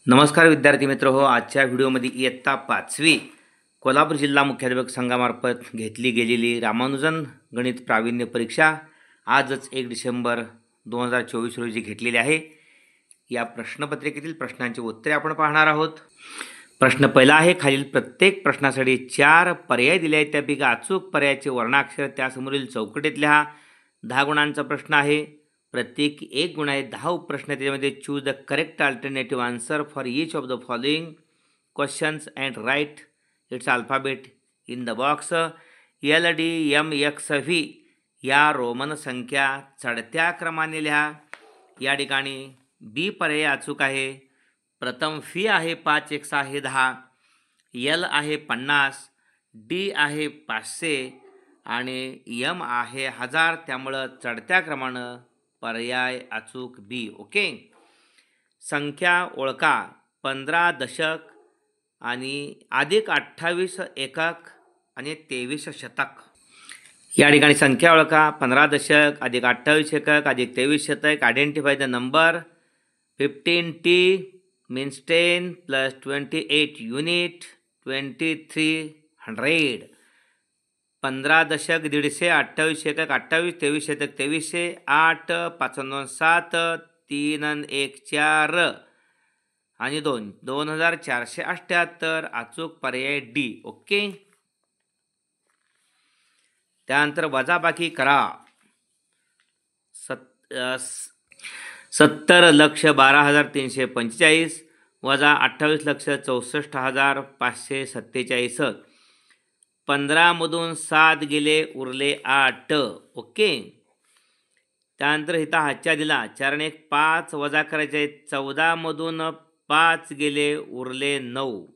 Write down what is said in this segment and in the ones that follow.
नमस्कार विद्यार्थी मित्र हो. आजच्या व्हिडिओमध्ये इयत्ता 5वी कोल्हापूर जिल्हा मुख्याध्यापक संघामार्फत घेतली गेलेली रामानुजन गणित प्रावीण्य परीक्षा आजच 1 डिसेंबर 2024 रोजी घेतलेली आहे. या प्रश्नपत्रिकेतील प्रश्नांची उत्तरे आपण पाहणार आहोत. प्रश्न पहिला आहे, खालील प्रत्येक प्रश्नासाठी 4 पर्याय दिले आहेत, त्यापैकी अचूक पर्यायाचे वर्णाक्षर त्यासमोरील चौकटीत लिहा. 10 गुणांचा प्रश्न आहे. प्रत्येकी 1 गुण आहे. 10 उपप्रश्न आहेत. त्याच्यामध्ये choose the correct alternative answer for each of the following questions and write its alphabet in the box. LDMXV या रोमन संख्या चढत्या क्रमाने लिहा. या ठिकाणी बी पर्याय अचूक आहे. प्रथम फी आहे 5 एक 6 हे 10, L आहे 50, D आहे 500 आणि M आहे 1000. त्यामुळं चढत्या क्रमानं पर्याय अचूक बी. ओके. संख्या ओळखा. 15 दशक आणि अधिक 28 एकक आणि 23 शतक. या ठिकाणी संख्या ओळखा. 15 दशक अधिक 28 एकक अधिक 23 शतक. Identify the number. 15T means 10 plus 28 unit 2300. 15 दशक 150, 28 एकक 28, 23 शतक 2300, 8 5 2 7, 3 1 4 आणि 2 2478. अचूक पर्याय डी. ओके. त्यानंतर वजाबाकी करा. 70,12,345 वजा 28,64,547. 15 मधून 7 गेले, उरले 8. ओके. त्यानंतर इथं हातच्या दिला. 4 आणि 1 5 वजा करायचे आहेत. 14 मधून 5 गेले, उरले 9.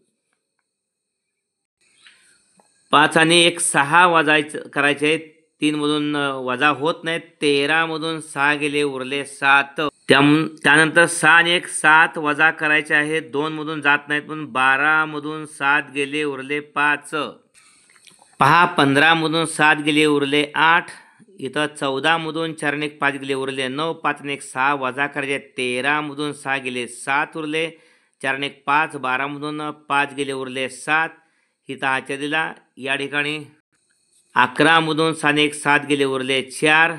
5 आणि 1 6 वजायचं करायचे आहेत. 3 मधून वजा होत नाहीत. 13 मधून 6 गेले, उरले 7. त्यानंतर 6 आणि 1 7 वजा करायचे आहेत. 2 मधून जात नाहीत, पण 12 मधून 7 गेले, उरले 5. पहा, 15 मधून 7 गेले, उरले 8. इथं 14 मधून 4 आणि 1 5 गेले, उरले 9. 5 आणि 1 6 वजा करायचे. 13 मधून 6 गेले, 7 उरले. 4 आणि 1 5, 12 मधून 5 गेले, उरले 7. इथं हातच्या दिला. या ठिकाणी 11 मधून 6 आणि 1 7 गेले, उरले 4.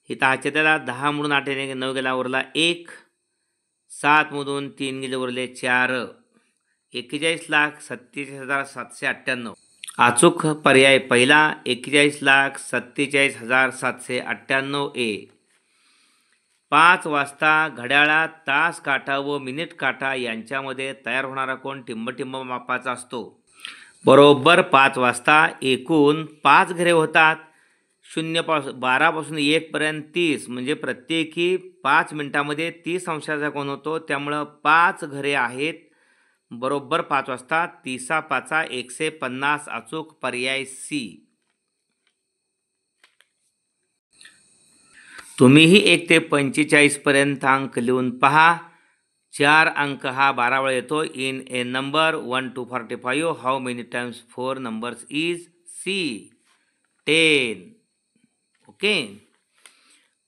इथं हातच्या दिला. 10 मधून 8 आणि 9 गेला, उरला 1. 7 मधून 3 गेले, उरले 4. 41,47,798. अचूक पर्याय पहिला 41,47,798 ए. 5 वाजता घड्याळात तास काटा व मिनिट काटा यांच्यामध्ये तयार होणारा कोन टिंबटिंब मापाचा असतो. बरोबर 5 वाजता एकूण 5 घरे होतात. 12 पासून 1 पर्यंत 30, म्हणजे प्रत्येकी 5 मिनिटामध्ये 30 अंशाचा कोन होतो. त्यामुळं 5 घरे आहेत. बरोबर 5 वाजता. 30 5 150. अचूक पर्याय सी. तुम्हीही 1 ते 45 पर्यंत अंक लिहून पहा. 4 अंक हा 12 वेळा येतो. In a number 1 to 45 how many times 4 numbers is see 10. Okay.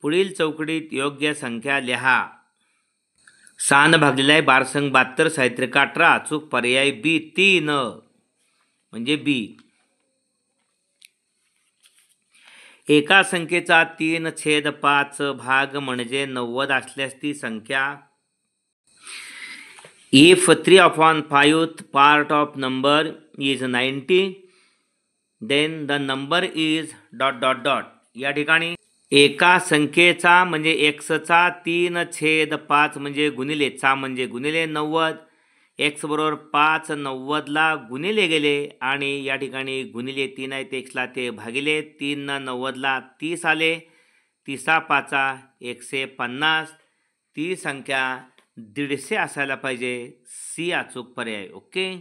पुढील चौकटीत योग्य संख्या लिहा. 6 न भागलेला आहे. 12 संग 72, साहित्रिक 18. अचूक पर्याय बी 3 म्हणजे बी. एका संख्येचा 3/5 भाग म्हणजे 90 असल्यास ती संख्या. If 3/5 part of number is 90 then the number is ... या ठिकाणी एका संख्येचा म्हणजे एक्सचा 3/5 म्हणजे गुणिले चा म्हणजे गुणिले 90. एक्स बरोबर 5 90ला गुणिले गेले आणि या ठिकाणी गुणिले 3 आहे ते एक्सला ते भागिले 3 90ला 30 आले. 30 5 150. ती संख्या 150 असायला पाहिजे. सी अचूक पर्याय. ओके.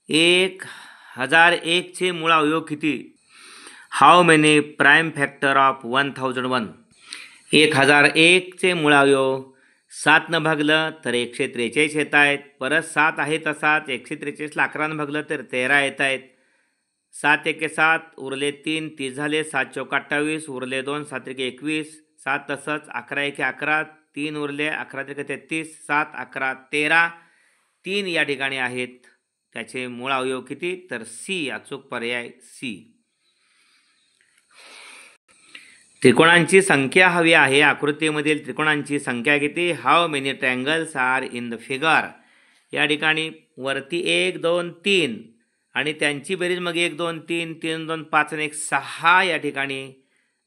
1001 चे मूळ अवयव किती? How many prime factor of 1001? 1001 चे मूळ अवयव 7 न भागलं तर 143 येत आहेत. परत 7 आहे तसाच 143ला 11 न भागलं तर 13 येत आहेत. 7 1 7 उरले 3, 30 झाले. 7 चौक 28 उरले 2, 7 1 21. 7 तसंच 11 1 11, 3 उरले, 11 त्रिक 33, 7 11 13, 3 या ठिकाणी आहेत. त्याचे मूळ अवयव किती? तर सी, अचूक पर्याय सी. त्रिकोणांची संख्या हवी आहे. आकृतीमधील त्रिकोणांची संख्या किती? How many triangles are in the figure. या ठिकाणी वरती 1 2 3 आणि त्यांची बेरीज मग 1 2 3 3 2 5 आणि 1 6 या ठिकाणी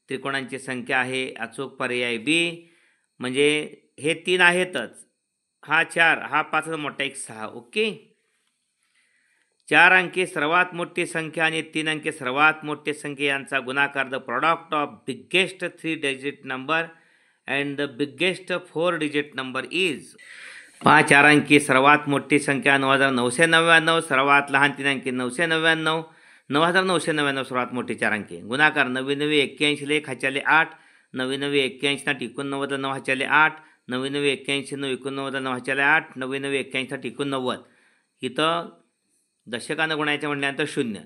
त्रिकोणांची संख्या आहे. अचूक पर्याय बी. म्हणजे हे 3 आहेतच, हा 4, हा 5 मोठा 1 6. ओके. 4 अंकी सर्वात मोठी संख्या आणि 3 अंकी सर्वात मोठी संख्या यांचा गुणाकार the product of biggest 3 digit number and the biggest 4 digit number is. 4 अंकी सर्वात मोठी संख्या 9999, सर्वात लहान 3 अंकी 999, 9999 सर्वात मोठी 4 अंकी. गुणाकार 9981 ले 1 हाच्याले 8, 9981 ना टिकून 90 9 हाच्याले 8, 9981 9 89 9 हाच्याले 8, 9981 टिकून 90. इथं दशकानं गुणायचं म्हटल्यानंतर 0.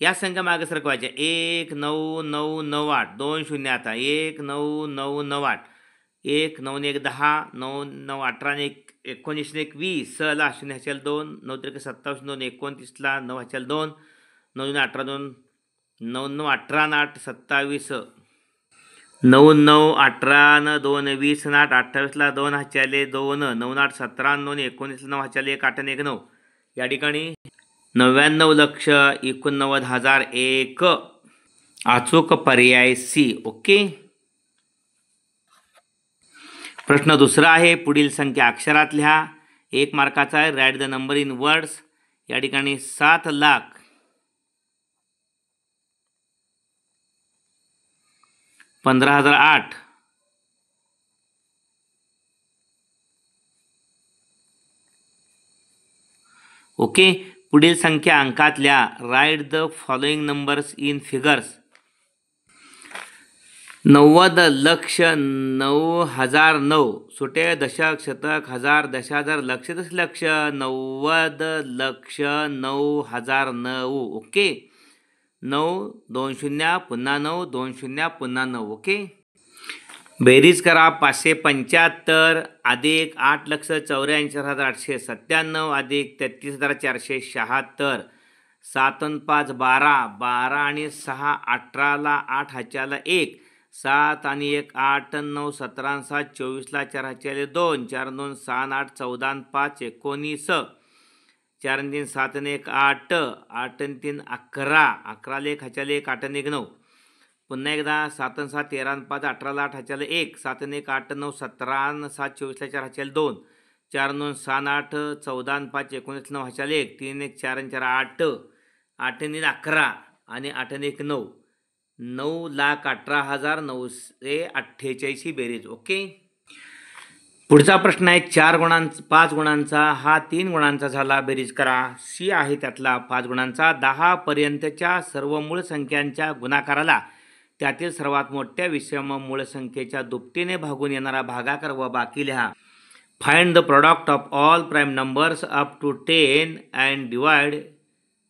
या संख्या मागे सरकवायच्या. 19998, 2 0 आता 19998, 1 9 1 10, 9 9 18 1 19 1 20, 6 ला 0 हाच्याल 2, 9 त्रिक 27 2 29 ला 9 हाच्याल 2, 9 18 2 9 9 18 8 27, 9 9 18 2 20 8 28 ला 2 हाच्याले 2, 9 8 17 2 19 9 हाच्याले 1 8 1 9. या ठिकाणी 99,89,001 अचूक पर्याय सी. ओके. प्रश्न दुसरा आहे. पुढील संख्या अक्षरात लिहा. 1 मार्काचा आहे. Write the number in words. या ठिकाणी 7,15,008. ओके. पुढील संख्या अंकात लिहा. Write the following numbers in figures. 90 लक्ष 9,009 सुटे दशक शतक हजार दशहजार लक्ष दशलक्ष 90 लक्ष 9,009. ओके. 9 2 0 पुन्हा 9 2 0 पुन्हा 9. ओके. बेरीज करा. 575 अधिक 8,84,897 अधिक 33,476, 7 आणि 5 12, 12 आणि 6 18 ला 8 हाच्याला 1, 7 आणि 1 8 9 17 7 24 ला 4 हाच्याले 2, 4 2 6 8 14 5 19, 4 आणि 3 7 आणि 1 8, 8 आणि 3 11, 11 ला 1 हाच्याले 1 8 आणि 1 9. पुन्हा एकदा 7 आणि 7 13 आणि 5 18 ला 8 हाच्याले 1, 7 आणि 1 8 9 17 आणि 7 24 ला 4 हाच्याले 2, 4 2 6 8 14 आणि 5 19 9 हाच्याले 1, 3 1 4 आणि 4 8, 8 आणि 11 आणि 8 आणि 1 9, 9,18,948 बेरीज. ओके. पुढचा प्रश्न आहे 5 गुणांचा. हा 3 गुणांचा झाला. बेरीज करा. सी आहे त्यातला 5 गुणांचा. 10 पर्यंतच्या सर्व मूळ संख्यांच्या गुणाकाराला त्यातील सर्वात मोठ्या विषम मूळ संख्येच्या दुपटीने भागून येणारा भागाकार व बाकी लिहा. Find the product of all prime numbers up to 10 and divide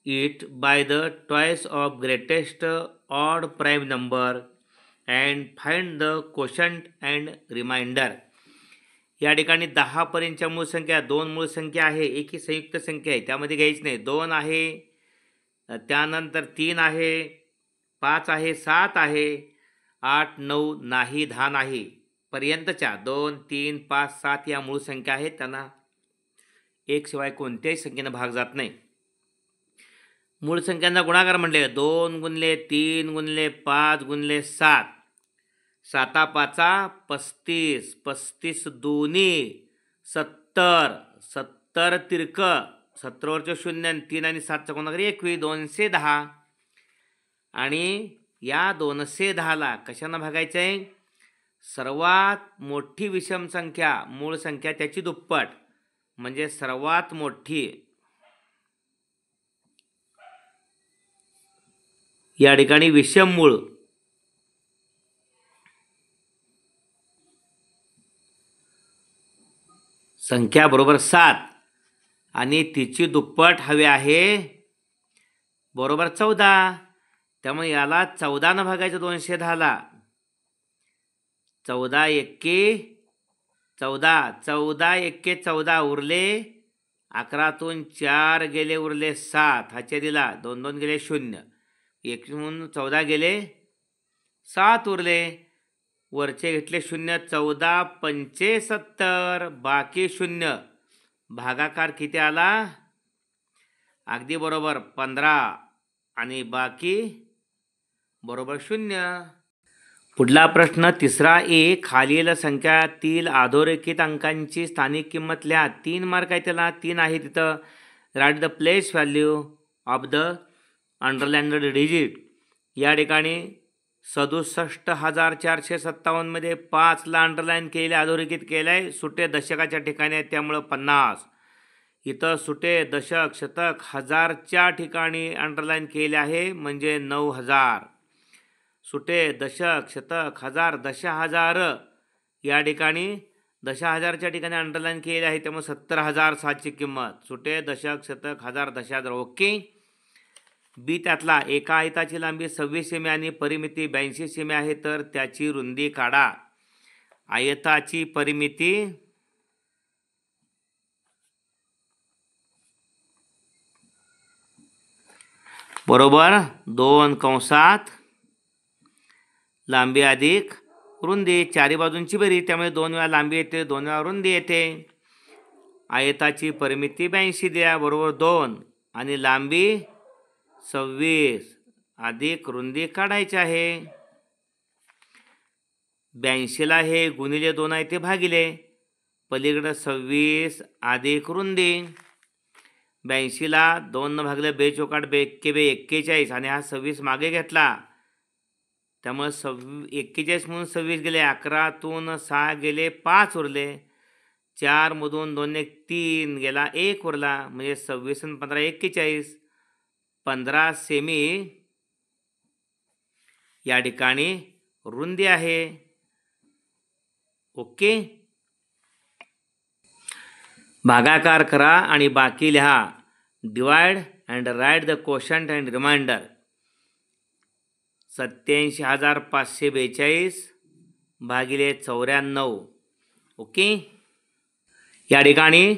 it by the twice of greatest odd prime number and find the quotient and remainder. या ठिकाणी 10 पर्यंतच्या मूळ संख्या 2 मूळ संख्या आहे. एक ही संयुक्त संख्या आहे, त्यामध्ये घ्यायच नाही. 2 आहे, त्यानंतर 3 आहे, 5 आहे, 7 आहे, 8 9 नाही, 10 नाही. पर्यंतच्या 2 3 5 7 या मूळ संख्या आहेत. त्यांना 1 शिवाय कोणत्याही संख्येनं भाग जात नाही. मूळ संख्यांचा गुणाकार म्हटले 2 गुणिले 3 गुणिले 5 गुणिले 7, 7 5 35, 35 दोन्ही 70, 70 तिरक 70 वरचे 0 आणि 3 आणि 7चा गुणाकार 21, 210. आणि या 210ला कशानं भागायचं आहे? सर्वात मोठी विषम संख्या मूळ संख्या त्याची दुप्पट, म्हणजे सर्वात मोठी. या ठिकाणी विषम मूळ संख्या बरोबर 7 आणि तिची दुप्पट हवी आहे बरोबर 14. त्यामुळे याला 14 भागायचं 210ला. 14 एके 14 एक्के 14 उरले 11तून 4 गेले उरले 7 हाच्या दिला 2 2 गेले 0 एकूण 14 गेले 7 उरले वरचे घेतले 0 14 75 बाकी 0 भागाकार किती आला अगदी बरोबर 15 आणि बाकी बरोबर 0. पुढला प्रश्न तिसरा ए खालील संख्यातील अधोरेखित अंकांची स्थानिक किंमत लिहा. 3 मार्क आहे त्याला 3 आहे तिथं. Write the place value of the underlined digit. या ठिकाणी 67,457 मध्ये 5ला अंडरलाईन केले अधोरेखित केलं आहे. सुटे दशकाच्या ठिकाणी आहे त्यामुळं 50. इथं सुटे दशक शतक हजारच्या ठिकाणी अंडरलाईन केले आहे म्हणजे 9,000. सुटे दशक शतक हजार 10,000 या ठिकाणी 10,000च्या ठिकाणी अंडरलाईन केले आहे त्यामुळे 70,007ची किंमत. सुटे दशक शतक हजार 10,000. ओके. बी त्यातला एका आयताची लांबी 26 सेमी आणि परिमिती 82 सेमी आहे तर त्याची रुंदी काढा. आयताची परिमिती बरोबर 2 कंसात लांबी अधिक रुंदी चारी बाजूंची बेरीज त्यामुळे 2 वेळा लांबी येते 2 वेळा रुंदी येते. आयताची परिमिती 82 द्या बरोबर 2 आणि लांबी 26 अधिक रुंदी काढायची आहे. 82ला हे गुणिले 2 आहे ते भागिले पलीकडे 26 अधिक रुंदी. 82ला 2 भागले 2 चौकाट 2 एक्के 2 41 आणि हा 26 मागे घेतला त्यामुळे 41 म्हणून 26 गेले. 11तून 6 गेले 5 उरले. 4 मधून 2 1 3 गेला 1 उरला म्हणजे 26 आणि 15 41. 15 सेमी या ठिकाणी रुंदी आहे. ओके. भागाकार करा आणि बाकी लिहा. Divide and write the quotient and remainder. 87,542 भागिले 94. ओके. या ठिकाणी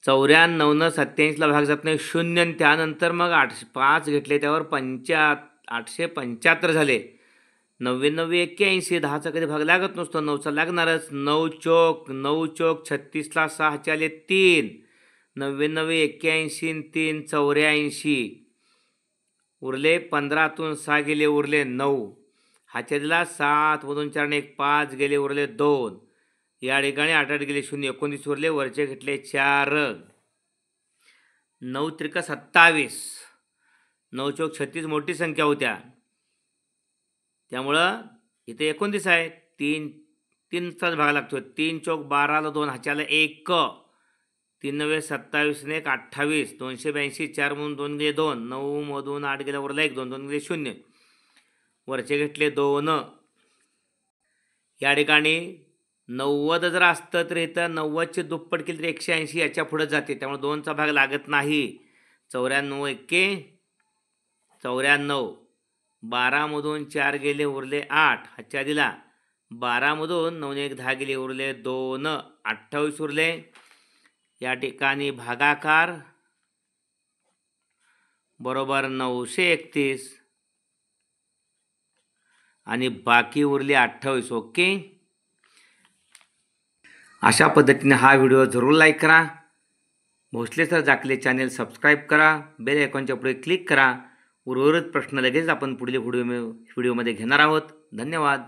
94 87ला भाग जात नाही 0 आणि त्यानंतर मग 5 घेतले त्यावर 875 झाले. 99 81 10चा कधी भाग लागत नसतो 9चा लागणारच. 9 चौक 36ला 6 आले 3 99 81 3 84 उरले. 15तून 6 गेले उरले 9 हाच्या दिला 7 मधून 4 1 5 गेले उरले 2 या ठिकाणी 8 8 गेले 0 19 उरले वरचे घेतले 4 9 त्रिक 27 9 चौक 36 मोठी संख्या होत्या त्यामुळं इथे 29 आहे. 3चाच भाग लागतो. 3 चौक 12ला 2 हाच्याला 1 3 9 27 ने 1 28 282 4 म्हणून 2 गेले 2 9 मधून 8 गेला उरला 1 2 2 गेले 0 वरचे घेतले 2. या ठिकाणी 90 जर असतं तर इथं 90चे दुप्पट केले तर 180 याच्या पुढे जाते त्यामुळे 2चा भाग लागत नाही. 94 एक्के 94 12 मधून 4 गेले उरले 8 हाच्या दिला 12 मधून 9 1 10 गेले उरले 2 28 उरले. या ठिकाणी भागाकार बरोबर 931 आणि बाकी उरले 28. ओके. अशा पद्धतीने हा व्हिडिओ जरूर लाईक करा. भोसले सर जाकले चॅनेल सबस्क्राईब करा. बेल आयकॉनच्या पुढे क्लिक करा. उर्वरित प्रश्न लगेच आपण पुढील व्हिडिओमध्ये घेणार आहोत. धन्यवाद.